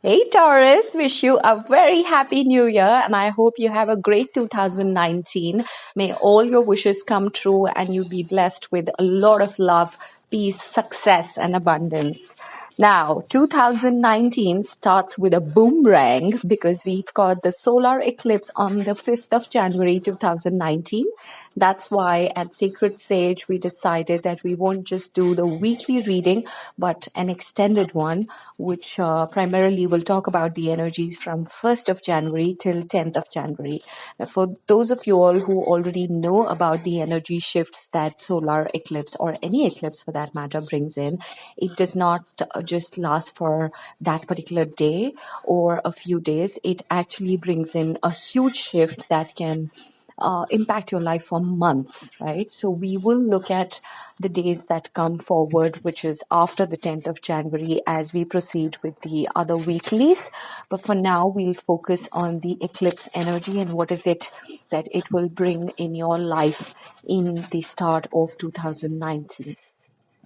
Hey Taurus, wish you a very happy new year and I hope you have a great 2019. May all your wishes come true and you be blessed with a lot of love, peace, success and abundance. Now, 2019 starts with a boomerang because we've got the solar eclipse on the 5th of January 2019. That's why at Sacred Sage, we decided that we won't just do the weekly reading, but an extended one, which primarily will talk about the energies from 1st of January till 10th of January. Now, for those of you all who already know about the energy shifts that solar eclipse or any eclipse for that matter brings in, it does not just last for that particular day or a few days. It actually brings in a huge shift that can impact your life for months, right? So we will look at the days that come forward, which is after the 10th of January as we proceed with the other weeklies. But for now, we'll focus on the eclipse energy and what is it that it will bring in your life in the start of 2019.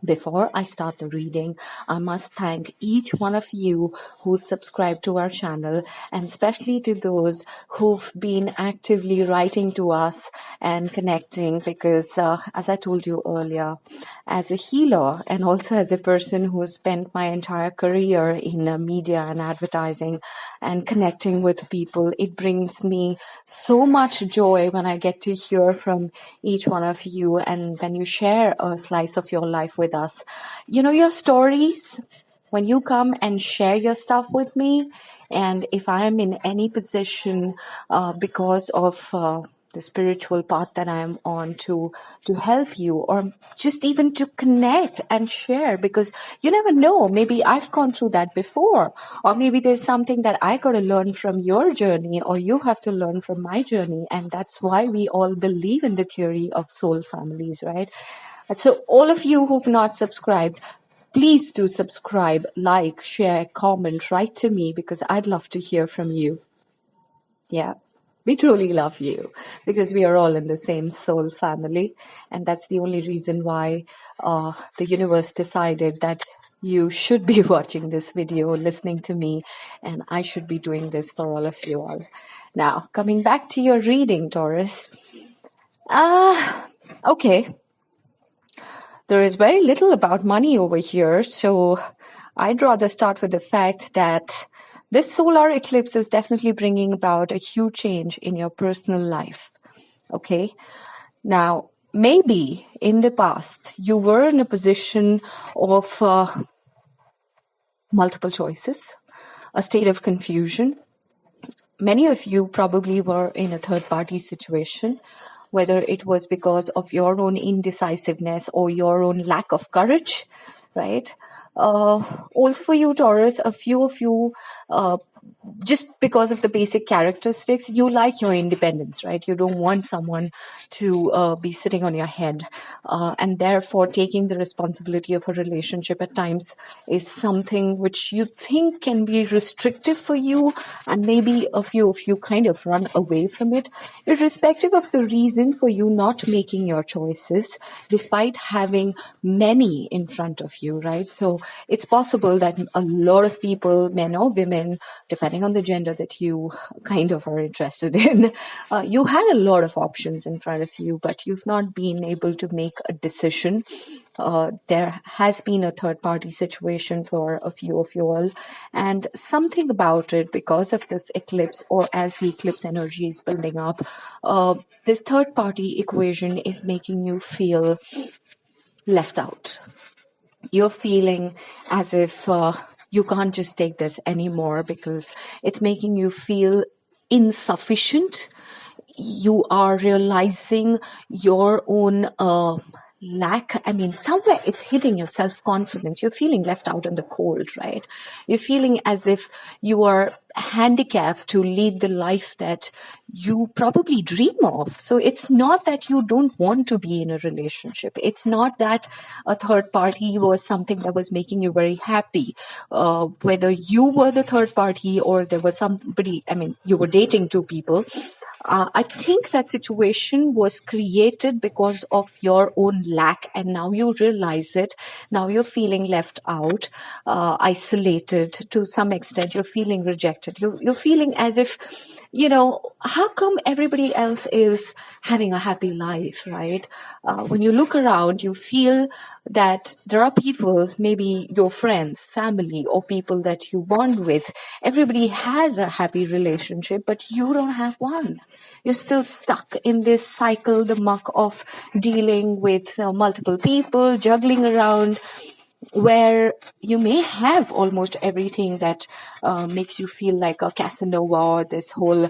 Before I start the reading, I must thank each one of you who subscribe to our channel and especially to those who've been actively writing to us and connecting because as I told you earlier, as a healer and also as a person who spent my entire career in media and advertising and connecting with people, it brings me so much joy when I get to hear from each one of you and when you share a slice of your life with us. You know, your stories, when you come and share your stuff with me, and if I am in any position because of the spiritual path that I am on to help you or just even to connect and share, because you never know, maybe I've gone through that before, or maybe there's something that I got to learn from your journey or you have to learn from my journey. And that's why we all believe in the theory of soul families, right? So all of you who've not subscribed, please do subscribe, like, share, comment, write to me because I'd love to hear from you. Yeah, we truly love you because we are all in the same soul family. And that's the only reason why the universe decided that you should be watching this video, listening to me, and I should be doing this for all of you all. Now, coming back to your reading, Taurus. Okay. There is very little about money over here, so I'd rather start with the fact that this solar eclipse is definitely bringing about a huge change in your personal life. Okay? Now, maybe in the past, you were in a position of multiple choices, a state of confusion. Many of you probably were in a third-party situation, whether it was because of your own indecisiveness or your own lack of courage, right? Also for you, Taurus, a few of you, just because of the basic characteristics, you like your independence, right? You don't want someone to be sitting on your head. And therefore, taking the responsibility of a relationship at times is something which you think can be restrictive for you. And maybe a few of you kind of run away from it, irrespective of the reason for you not making your choices, despite having many in front of you, right? So it's possible that a lot of people, men or women, depending on the gender that you kind of are interested in, you had a lot of options in front of you, but you've not been able to make a decision. There has been a third-party situation for a few of you all, and something about it, because of this eclipse, or as the eclipse energy is building up, this third-party equation is making you feel left out. You're feeling as if you can't just take this anymore because it's making you feel insufficient. You are realizing your own lack. I mean, somewhere it's hitting your self-confidence. You're feeling left out in the cold, right? You're feeling as if you are handicap to lead the life that you probably dream of. So it's not that you don't want to be in a relationship. It's not that a third party was something that was making you very happy. Whether you were the third party or there was somebody, I mean, you were dating two people. I think that situation was created because of your own lack, and now you realize it. Now you're feeling left out, isolated to some extent. You're feeling rejected. You're feeling as if, how come everybody else is having a happy life, right? When you look around, you feel that there are people, maybe your friends, family, or people that you bond with. Everybody has a happy relationship, but you don't have one. You're still stuck in this cycle, the muck of dealing with multiple people, juggling around, where you may have almost everything that makes you feel like a Casanova or this whole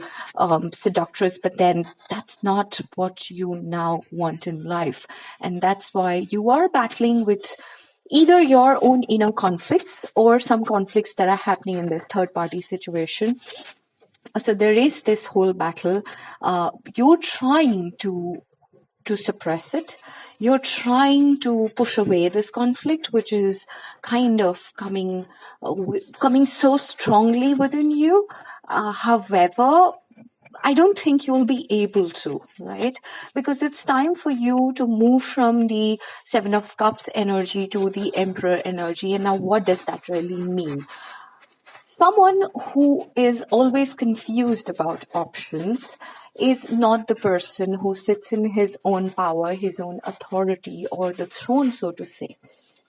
seductress, but then that's not what you now want in life. And that's why you are battling with either your own inner conflicts or some conflicts that are happening in this third party situation. So there is this whole battle. You're trying to suppress it. You're trying to push away this conflict, which is kind of coming so strongly within you. However, I don't think you'll be able to, right? Because it's time for you to move from the Seven of Cups energy to the Emperor energy. And now, what does that really mean? Someone who is always confused about options is not the person who sits in his own power, his own authority, or the throne, so to say,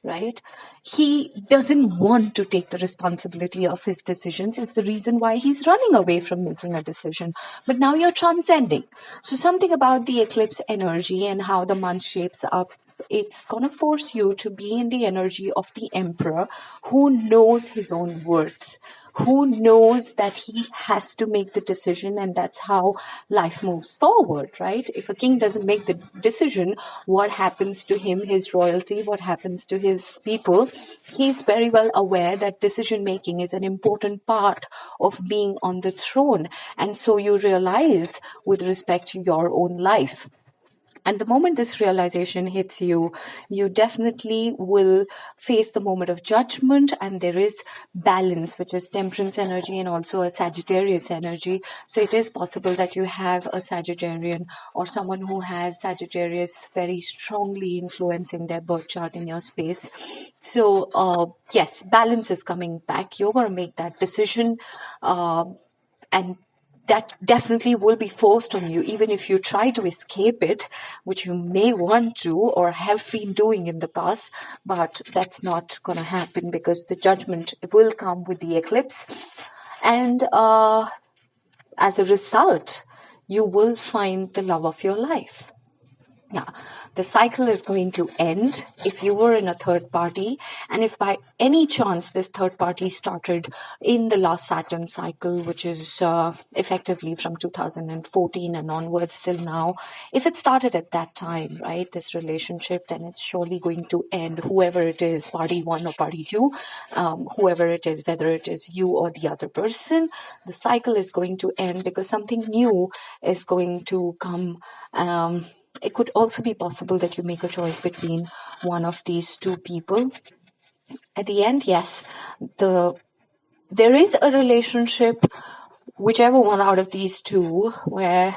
right? He doesn't want to take the responsibility of his decisions, is the reason why he's running away from making a decision. But now you're transcending. So something about the eclipse energy and how the month shapes up, it's going to force you to be in the energy of the emperor who knows his own worth, who knows that he has to make the decision, and that's how life moves forward, right? If a king doesn't make the decision, what happens to him, his royalty, what happens to his people? He's very well aware that decision making is an important part of being on the throne. And so you realize with respect to your own life. And the moment this realization hits you, you definitely will face the moment of judgment, and there is balance, which is temperance energy and also a Sagittarius energy. So it is possible that you have a Sagittarian or someone who has Sagittarius very strongly influencing their birth chart in your space. So yes, balance is coming back. You're going to make that decision, and that definitely will be forced on you, even if you try to escape it, which you may want to or have been doing in the past. But that's not going to happen because the judgment will come with the eclipse. And as a result, you will find the love of your life. Now, the cycle is going to end if you were in a third party, and if by any chance this third party started in the last Saturn cycle, which is effectively from 2014 and onwards till now, if it started at that time, right, this relationship, then it's surely going to end, whoever it is, party one or party two, whoever it is, whether it is you or the other person, the cycle is going to end because something new is going to come. It could also be possible that you make a choice between one of these two people. At the end, yes, there is a relationship, whichever one out of these two, where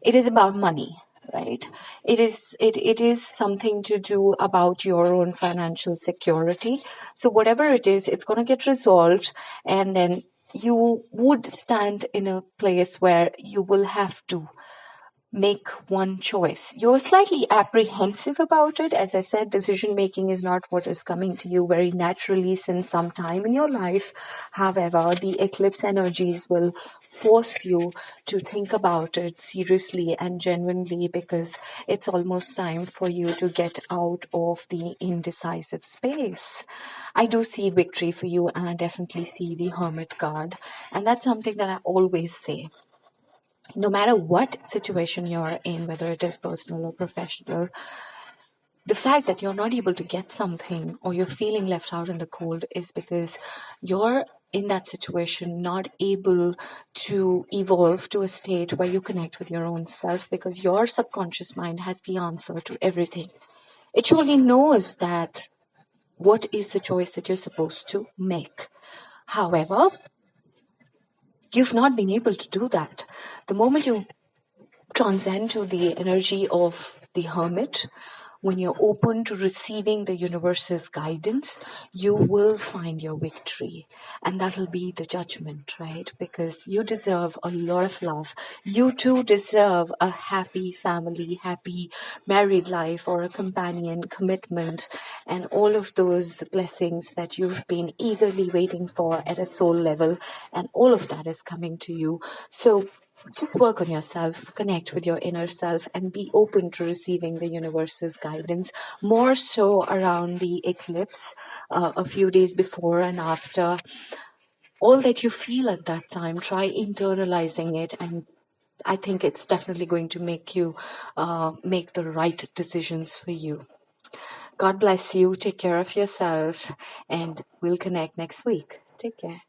it is about money, right? It is something to do about your own financial security. So whatever it is, it's going to get resolved, and then you would stand in a place where you will have to make one choice. You're slightly apprehensive about it. As I said, decision making is not what is coming to you very naturally since some time in your life. However, the eclipse energies will force you to think about it seriously and genuinely, because it's almost time for you to get out of the indecisive space. I do see victory for you, and I definitely see the Hermit card. And that's something that I always say. No matter what situation you're in, whether it is personal or professional, the fact that you're not able to get something or you're feeling left out in the cold is because your in that situation not able to evolve to a state where you connect with your own self, because your subconscious mind has the answer to everything. It surely knows that what is the choice that you're supposed to make. However, you've not been able to do that. The moment you transcend to the energy of the hermit, when you're open to receiving the universe's guidance, you will find your victory. And that'll be the judgment, right? Because you deserve a lot of love. You too deserve a happy family, happy married life, or a companion, commitment, and all of those blessings that you've been eagerly waiting for at a soul level. And all of that is coming to you. So just work on yourself, connect with your inner self, and be open to receiving the universe's guidance, more so around the eclipse, a few days before and after. All that you feel at that time, try internalizing it, and I think it's definitely going to make you make the right decisions for you. God bless you. Take care of yourself, and we'll connect next week. Take care.